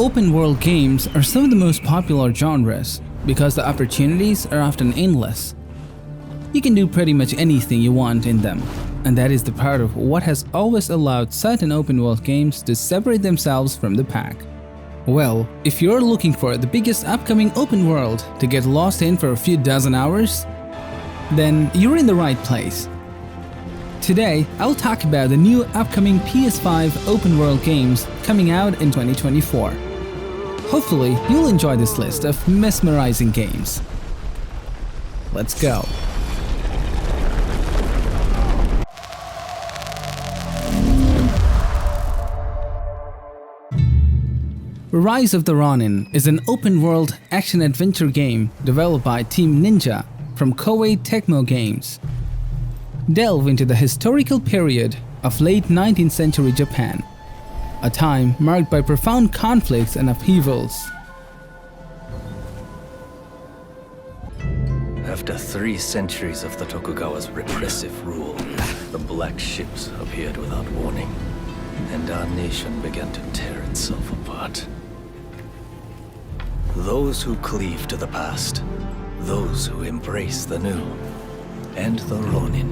Open-world games are some of the most popular genres because the opportunities are often endless. You can do pretty much anything you want in them, and that is the part of what has always allowed certain open-world games to separate themselves from the pack. Well, if you're looking for the biggest upcoming open world to get lost in for a few dozen hours, then you're in the right place. Today, I'll talk about the new upcoming PS5 open world games coming out in 2024. Hopefully, you'll enjoy this list of mesmerizing games. Let's go. Rise of the Ronin is an open-world action-adventure game developed by Team Ninja from Koei Tecmo Games. Delve into the historical period of late 19th century Japan, a time marked by profound conflicts and upheavals. After 3 centuries of the Tokugawa's repressive rule, the Black Ships appeared without warning, and our nation began to tear itself apart. Those who cleave to the past, those who embrace the new, and the Ronin,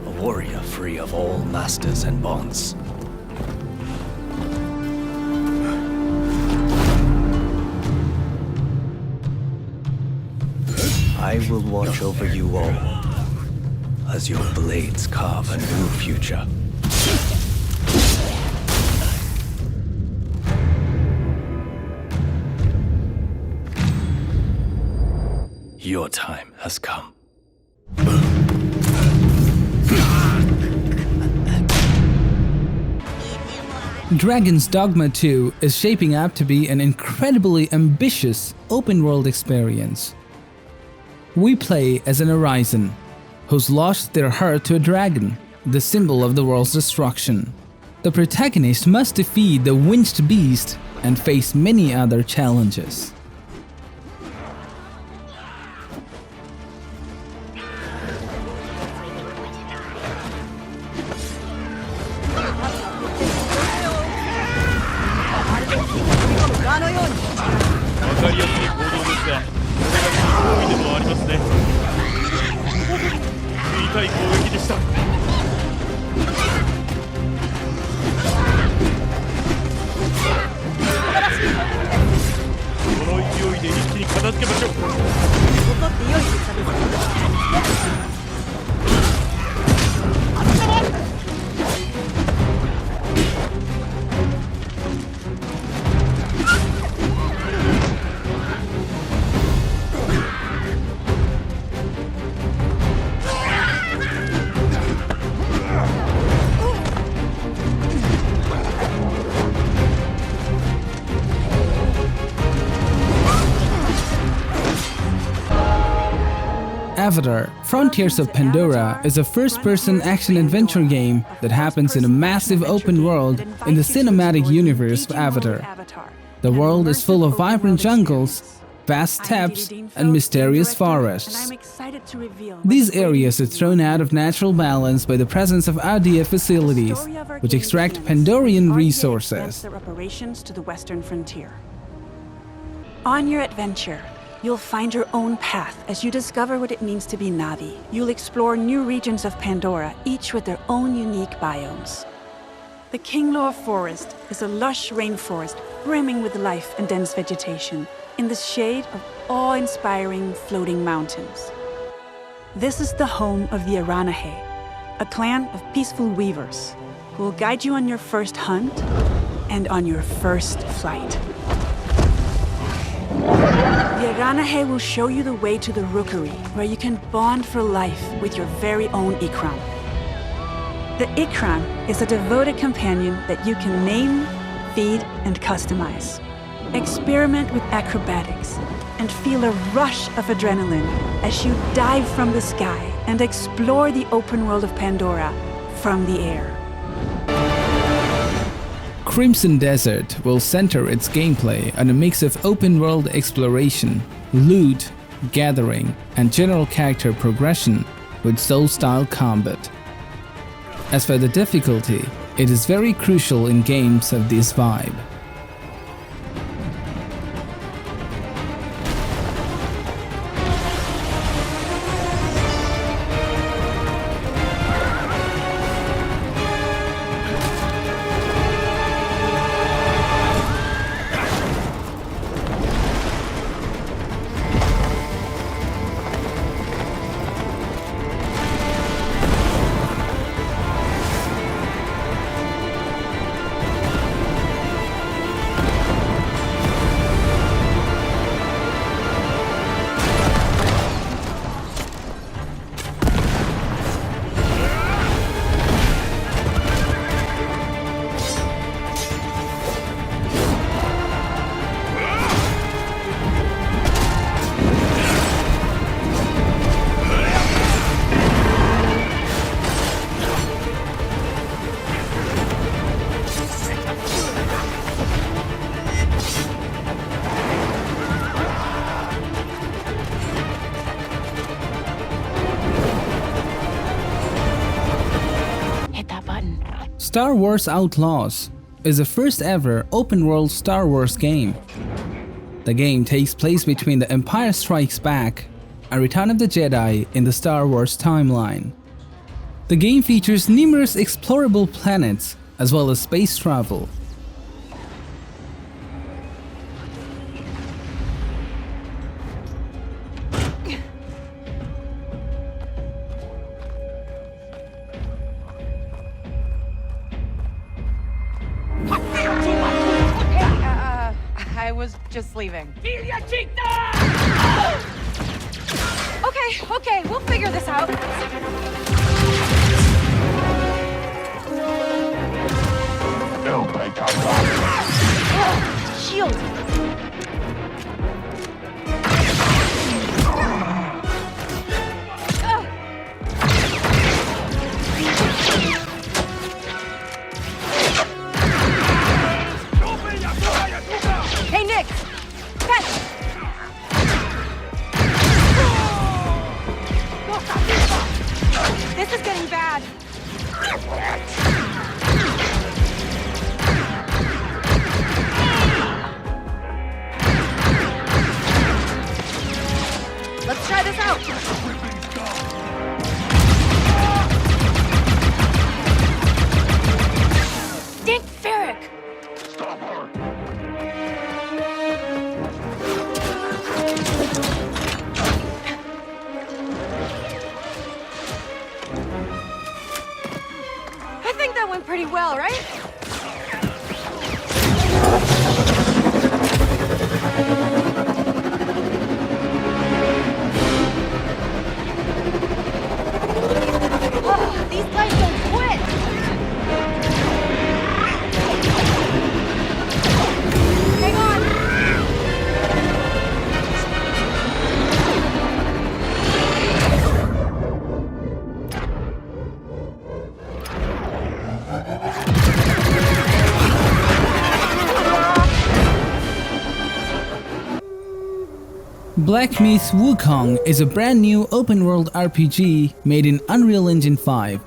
a warrior free of all masters and bonds. I will watch over you all, as your blades carve a new future. Your time has come. Dragon's Dogma 2 is shaping up to be an incredibly ambitious open-world experience. We play as an Arisen, who's lost their heart to a dragon, the symbol of the world's destruction. The protagonist must defeat the winged beast and face many other challenges. Avatar: Frontiers of Pandora is a first-person action-adventure game that happens in a massive open world in the cinematic universe of Avatar. The world is full of vibrant jungles, vast steppes, and mysterious forests. These areas are thrown out of natural balance by the presence of RDF facilities, which extract Pandorian resources. On your adventure, you'll find your own path as you discover what it means to be Navi. You'll explore new regions of Pandora, each with their own unique biomes. The Kinglor Forest is a lush rainforest brimming with life and dense vegetation in the shade of awe-inspiring floating mountains. This is the home of the Aranahe, a clan of peaceful weavers who will guide you on your first hunt and on your first flight. The Aranahe will show you the way to the rookery, where you can bond for life with your very own Ikram. The Ikram is a devoted companion that you can name, feed, and customize. Experiment with acrobatics and feel a rush of adrenaline as you dive from the sky and explore the open world of Pandora from the air. Crimson Desert will center its gameplay on a mix of open-world exploration, loot, gathering, and general character progression with soul-style combat. As for the difficulty, it is very crucial in games of this vibe. Star Wars Outlaws is the first ever open-world Star Wars game. The game takes place between The Empire Strikes Back and Return of the Jedi in the Star Wars timeline. The game features numerous explorable planets as well as space travel. I was just leaving. Okay, we'll figure this out. Shield. Hey, Nick! Fetch! This is getting bad. Let's try this out. Dick Ferrick! Stop her! I think that went pretty well, right? Oh, these guys don't quit! Hang on! Black Myth Wukong is a brand new open-world RPG made in Unreal Engine 5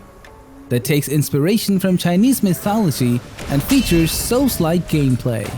that takes inspiration from Chinese mythology and features Souls-like gameplay.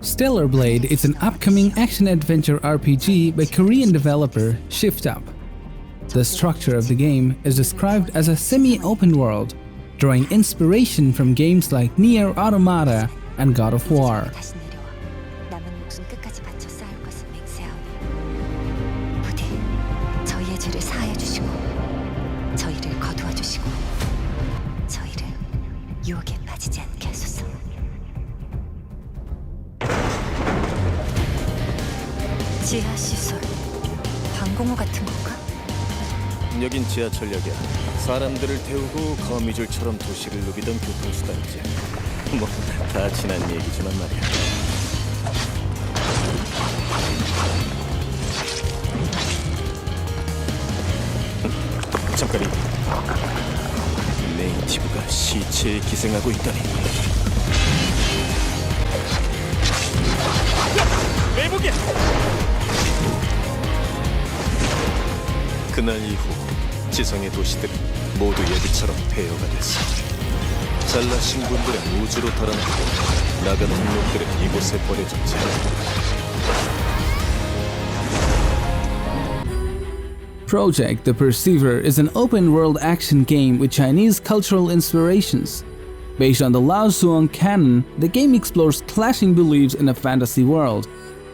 Stellar Blade is an upcoming action-adventure RPG by Korean developer Shift Up. The structure of the game is described as a semi-open world, drawing inspiration from games like Nier Automata and God of War. 지하 시설, 방공호 같은 건가? 여긴 지하철역이야. 사람들을 태우고 거미줄처럼 도시를 누비던 교통수단이지. 뭐 다 지난 얘기지만 말이야. 잠깐이. 네이티브가 시체에 기생하고 있다니. 매복이야! 그날 이후 지성의 도시들은 모두 예비처럼 폐허가 됐어. 잘난 신분들은 우주로 달아나고 나가는 놈들은 이곳에 버려졌지. Project the Perceiver is an open-world action game with Chinese cultural inspirations. Based on the Lao Tzuan canon, the game explores clashing beliefs in a fantasy world,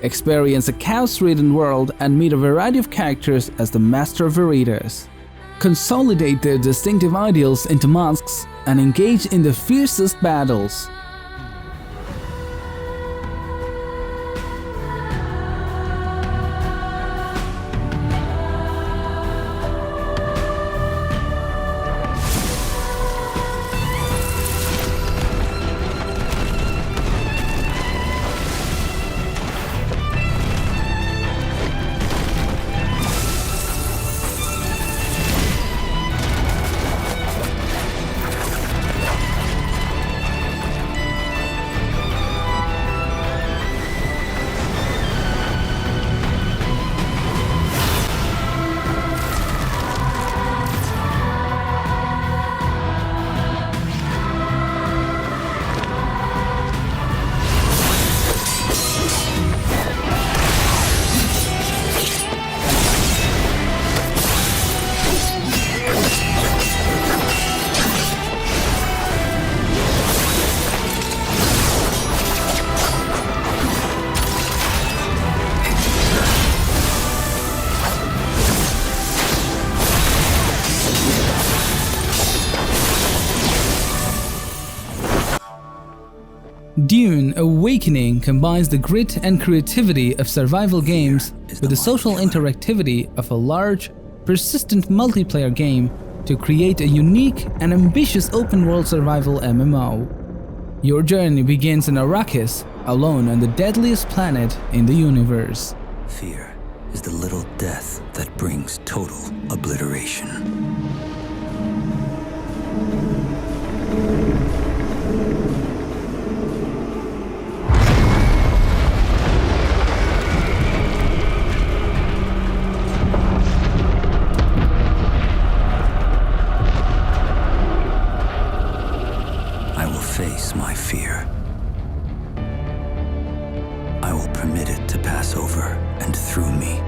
Experience a chaos-ridden world and meet a variety of characters as the Master Veritas. Consolidate their distinctive ideals into masks and engage in the fiercest battles. Dune: Awakening combines the grit and creativity of survival games with the social interactivity of a large, persistent multiplayer game to create a unique and ambitious open-world survival MMO. Your journey begins in Arrakis, alone on the deadliest planet in the universe. Fear is the little death that brings total obliteration. Face my fear. I will permit it to pass over and through me.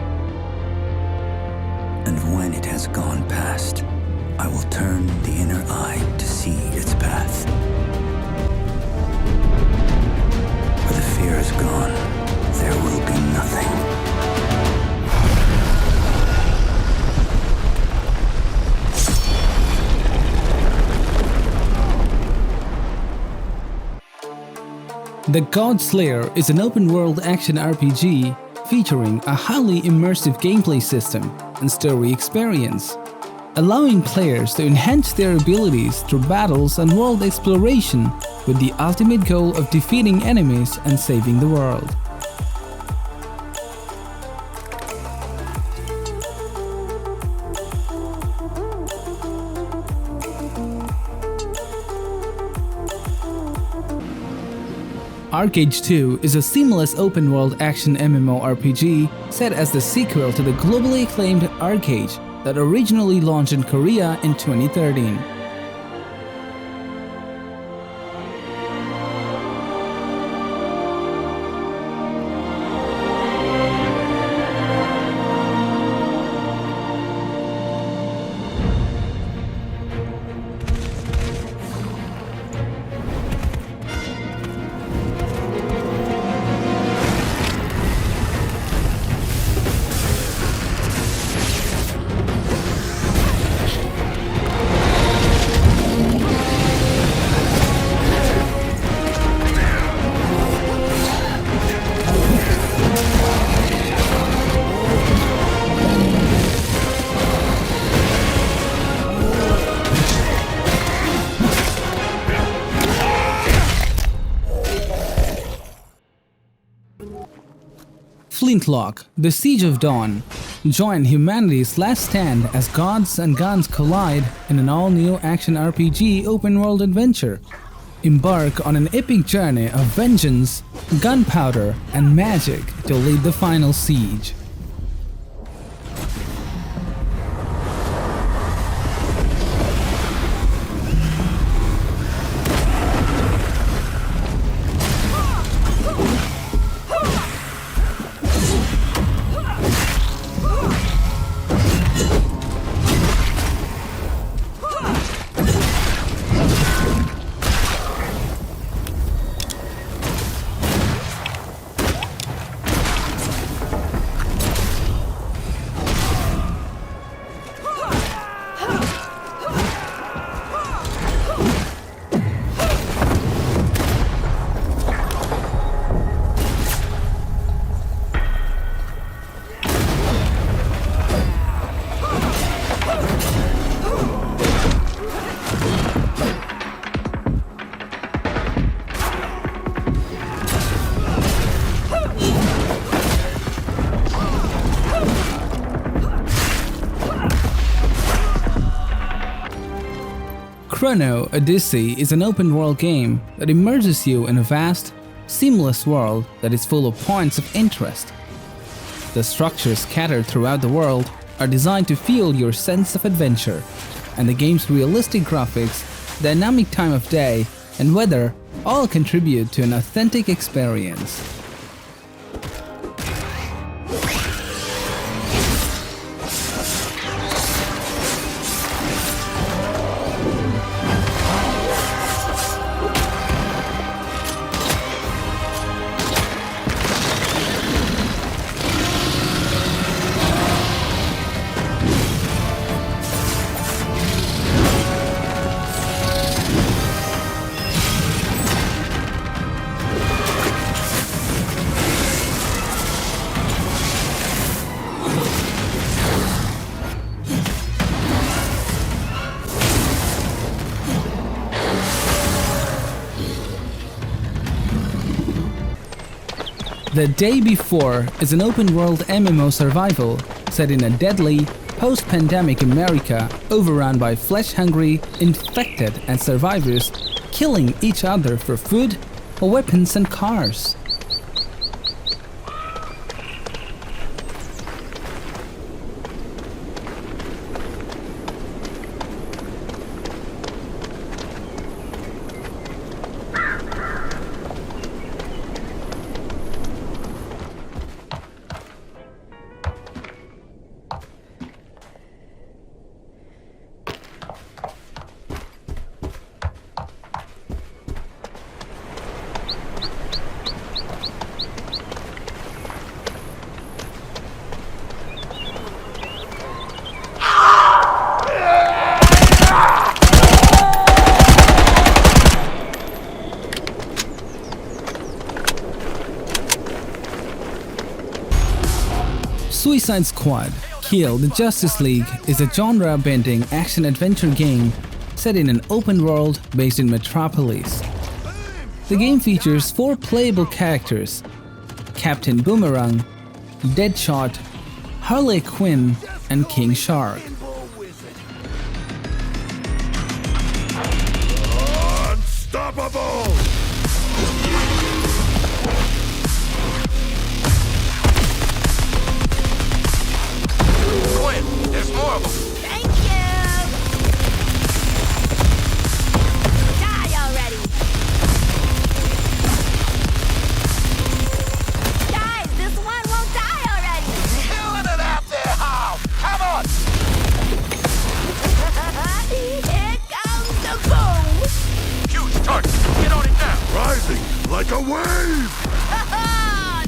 And when it has gone past, I will turn the inner eye to see its path. Where the fear is gone, there will be nothing. The Godslayer is an open-world action RPG featuring a highly immersive gameplay system and story experience, allowing players to enhance their abilities through battles and world exploration with the ultimate goal of defeating enemies and saving the world. ArcheAge 2 is a seamless open-world action MMORPG set as the sequel to the globally acclaimed ArcheAge that originally launched in Korea in 2013. Flintlock: The Siege of Dawn. Join humanity's last stand as gods and guns collide in an all-new action RPG open-world adventure. Embark on an epic journey of vengeance, gunpowder, and magic to lead the final siege. Chrono Odyssey is an open-world game that immerses you in a vast, seamless world that is full of points of interest. The structures scattered throughout the world are designed to fuel your sense of adventure, and the game's realistic graphics, dynamic time of day, and weather all contribute to an authentic experience. The Day Before is an open-world MMO survival set in a deadly, post-pandemic America overrun by flesh-hungry, infected and survivors killing each other for food, weapons and cars. Suicide Squad Kill the Justice League is a genre-bending action-adventure game set in an open world based in Metropolis. The game features 4 playable characters: Captain Boomerang, Deadshot, Harley Quinn, and King Shark. Unstoppable! There's more of them. Thank you! Die already! Guys, this one won't die already! Killing it out there, how? Come on! Here comes the boom! Huge target. Get on it now. Rising like a wave.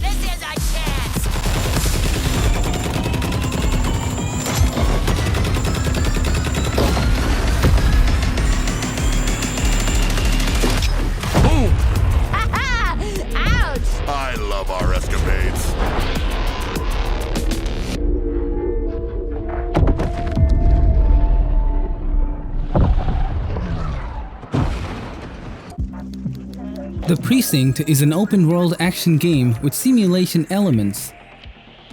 This is our chance! Boom! Ouch! I love our escapades. The Precinct is an open-world action game with simulation elements.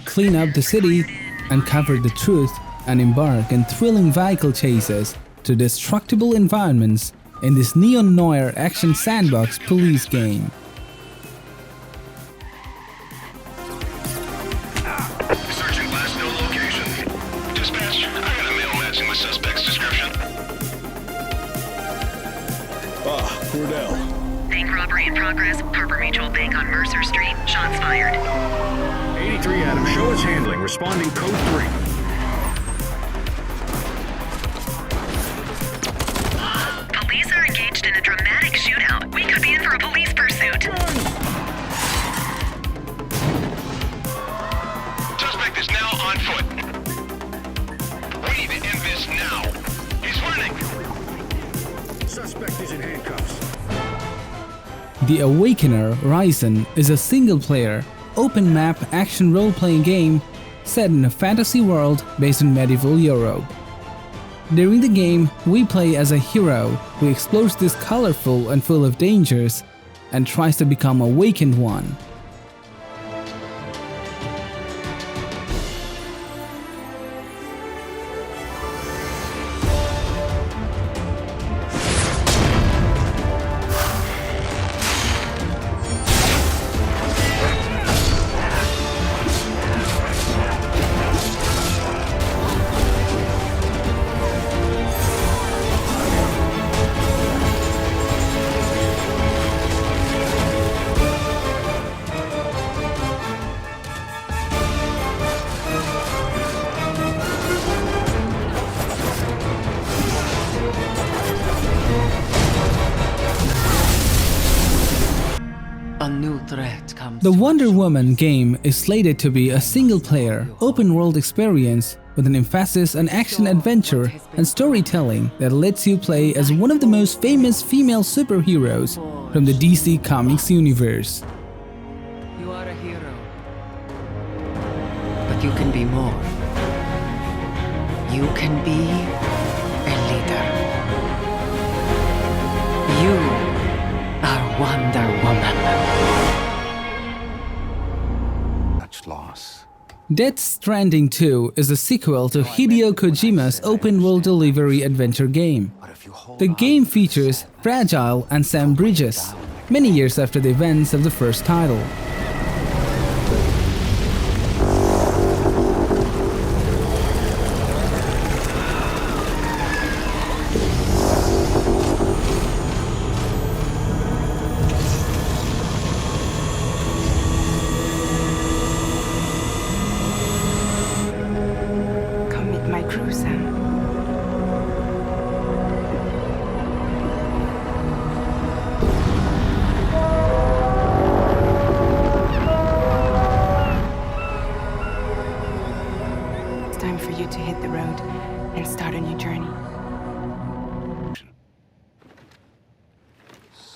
Clean up the city, uncover the truth, and embark in thrilling vehicle chases to destructible environments in this neo-noir action sandbox police game. Searching last known location. Dispatch, I got a mail matching the suspect's description. Cordell. Bank robbery in progress. Harbor Mutual Bank on Mercer Street. Shots fired. 83 Adam, show us handling. Responding code 3. Police are engaged in a dramatic shootout. We could be in for a police pursuit. Suspect is now on foot. We need to end this now. He's running. Suspect is in handcuffs. The Awakener Risen is a single-player, open-map action role-playing game set in a fantasy world based in medieval Europe. During the game, we play as a hero who explores this colorful and full of dangers and tries to become Awakened One. The Wonder Woman game is slated to be a single-player, open-world experience with an emphasis on action-adventure and storytelling that lets you play as one of the most famous female superheroes from the DC Comics universe. You are a hero, but you can be more. You can be a leader. You are Wonder Woman. Loss. Death Stranding 2 is a sequel to Hideo Kojima's open-world delivery adventure game. The game features Fragile and Sam Bridges, many years after the events of the first title.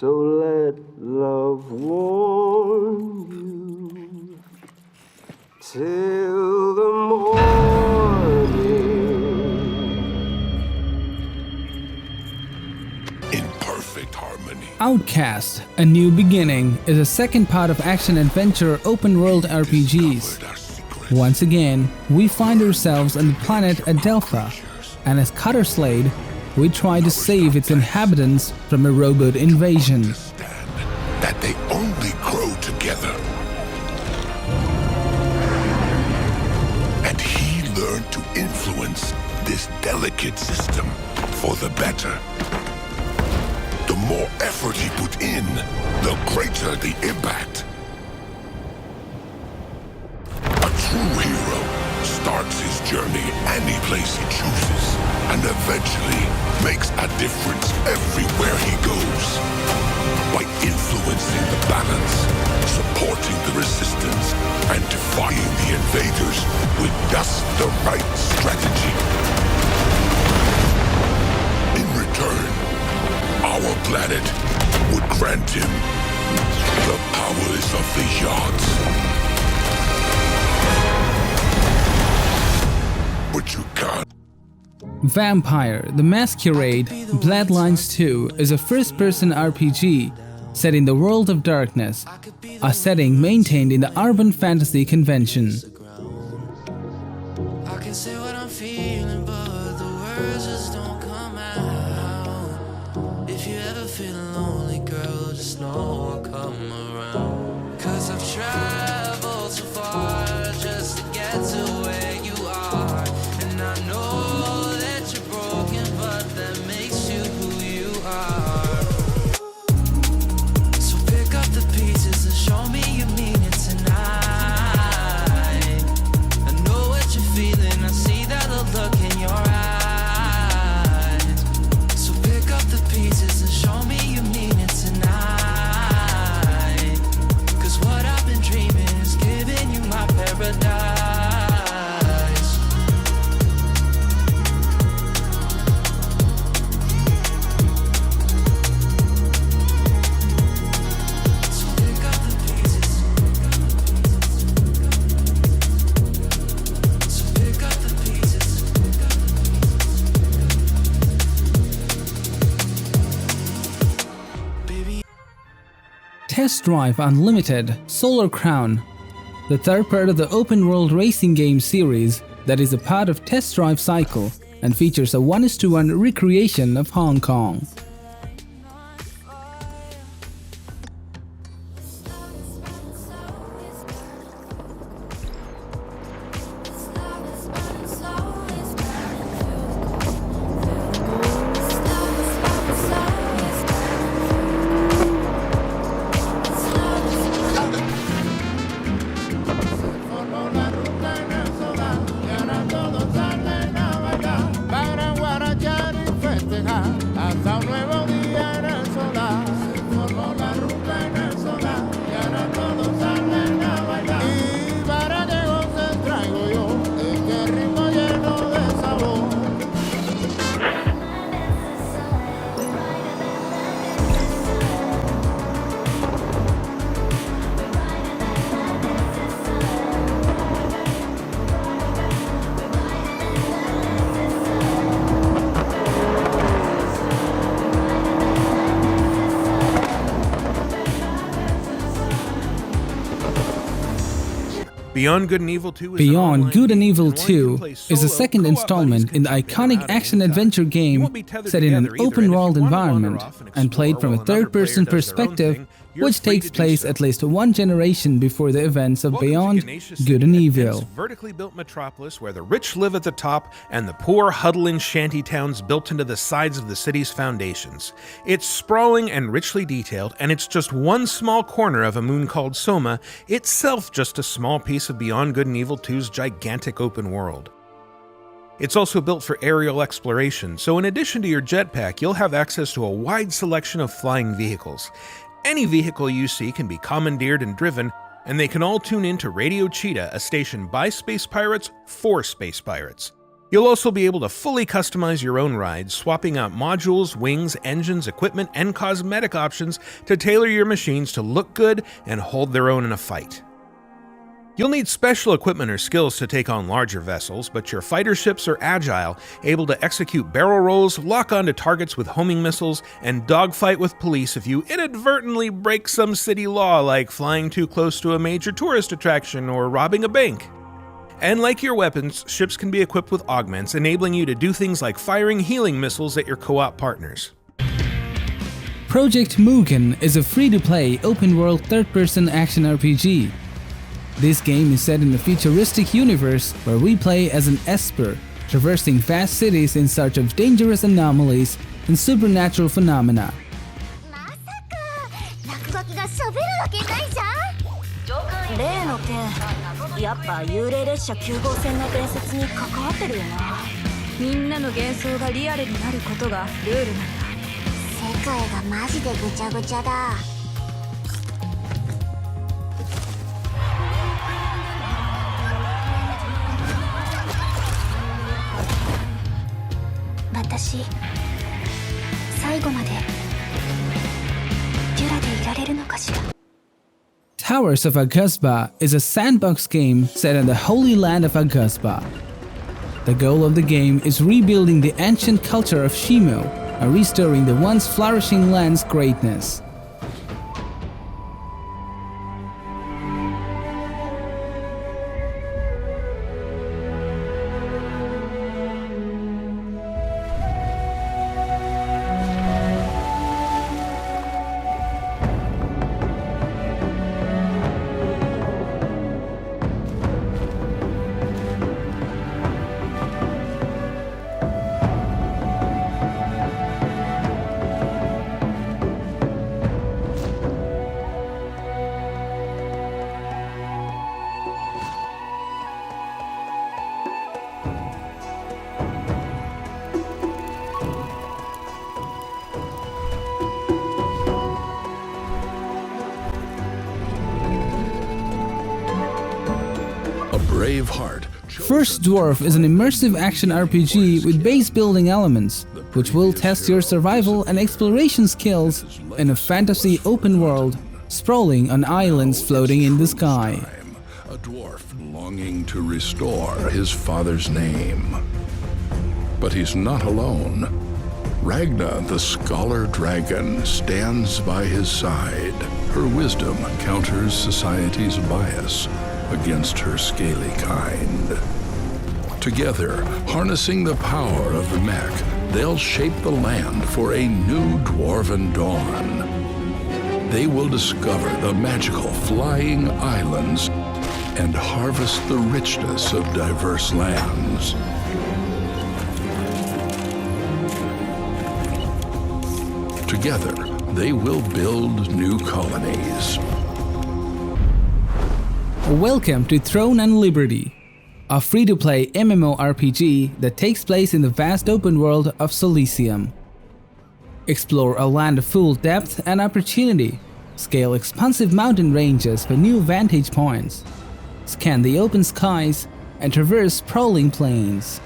So let love warm you till the morning. In perfect harmony. Outcast, A New Beginning is a second part of action-adventure open-world RPGs. Once again, we find ourselves on the planet Adelpha, and as Cutter Slade, we try to save its inhabitants from a robot invasion. That they only grow together. And he learned to influence this delicate system for the better. The more effort he put in, the greater the impact. A true hero starts his journey any place he chooses, and eventually makes a difference everywhere he goes. By influencing the balance, supporting the resistance, and defying the invaders with just the right strategy. In return, our planet would grant him the powers of the Yards. But you can't. Vampire: The Masquerade Bloodlines 2 is a first-person RPG set in the world of darkness, a setting maintained in the urban fantasy convention. I can say what I'm feeling, but the words just don't come out. If you ever feel lonely, girl, just know I'll come around. 'Cause I've traveled so far just to get to where you are, and I know that you're broken, but that makes you who you are. So pick up the pieces and show me you mean it tonight. I know what you're feeling, I see that look in your eyes. So pick up the pieces and show me you mean it tonight. 'Cause what I've been dreaming is giving you my paradise. Test Drive Unlimited Solar Crown, the third part of the open-world racing game series that is a part of Test Drive Cycle and features a 1:1 recreation of Hong Kong. Hasta un nuevo día en el solar, se formó la ruta en el solar, y ahora todo Beyond Good and Evil 2 is Beyond Good and Evil 2 is the second installment in the iconic action-adventure game set in an open-world environment and played from a third-person perspective, which takes place at least one generation before the events of Beyond Good and Evil. Vertically built metropolis where the rich live at the top and the poor huddle in shanty towns built into the sides of the city's foundations. It's sprawling and richly detailed, and it's just one small corner of a moon called Soma, itself just a small piece of Beyond Good and Evil 2's gigantic open world. It's also built for aerial exploration, so in addition to your jetpack, you'll have access to a wide selection of flying vehicles. Any vehicle you see can be commandeered and driven, and they can all tune into Radio Cheetah, a station by space pirates for space pirates. You'll also be able to fully customize your own rides, swapping out modules, wings, engines, equipment, and cosmetic options to tailor your machines to look good and hold their own in a fight. You'll need special equipment or skills to take on larger vessels, but your fighter ships are agile, able to execute barrel rolls, lock onto targets with homing missiles, and dogfight with police if you inadvertently break some city law like flying too close to a major tourist attraction or robbing a bank. And like your weapons, ships can be equipped with augments, enabling you to do things like firing healing missiles at your co-op partners. Project Mugen is a free-to-play, open-world, third-person action RPG. This game is set in a futuristic universe where we play as an Esper, traversing vast cities in search of dangerous anomalies and supernatural phenomena. 例の件、やっぱ幽霊列車9号線の伝説に関わってるよな。みんなの幻想がリアルになることがルールなんだ。世界がマジでぐちゃぐちゃだ。私、最後までデュラでいられるのかしら。 Towers of Aghasba is a sandbox game set in the Holy Land of Aghasba. The goal of the game is rebuilding the ancient culture of Shimo and restoring the once flourishing land's greatness. First Dwarf is an immersive action RPG with base building elements, which will test your survival and exploration skills in a fantasy open world, sprawling on islands floating in the sky. A dwarf longing to restore his father's name. But he's not alone. Ragna, the scholar dragon, stands by his side. Her wisdom counters society's bias against her scaly kind. Together, harnessing the power of the mech, they'll shape the land for a new dwarven dawn. They will discover the magical flying islands and harvest the richness of diverse lands. Together, they will build new colonies. Welcome to Throne and Liberty, a free-to-play MMORPG that takes place in the vast open world of Silesium. Explore a land of full depth and opportunity, scale expansive mountain ranges for new vantage points, scan the open skies, and traverse sprawling plains.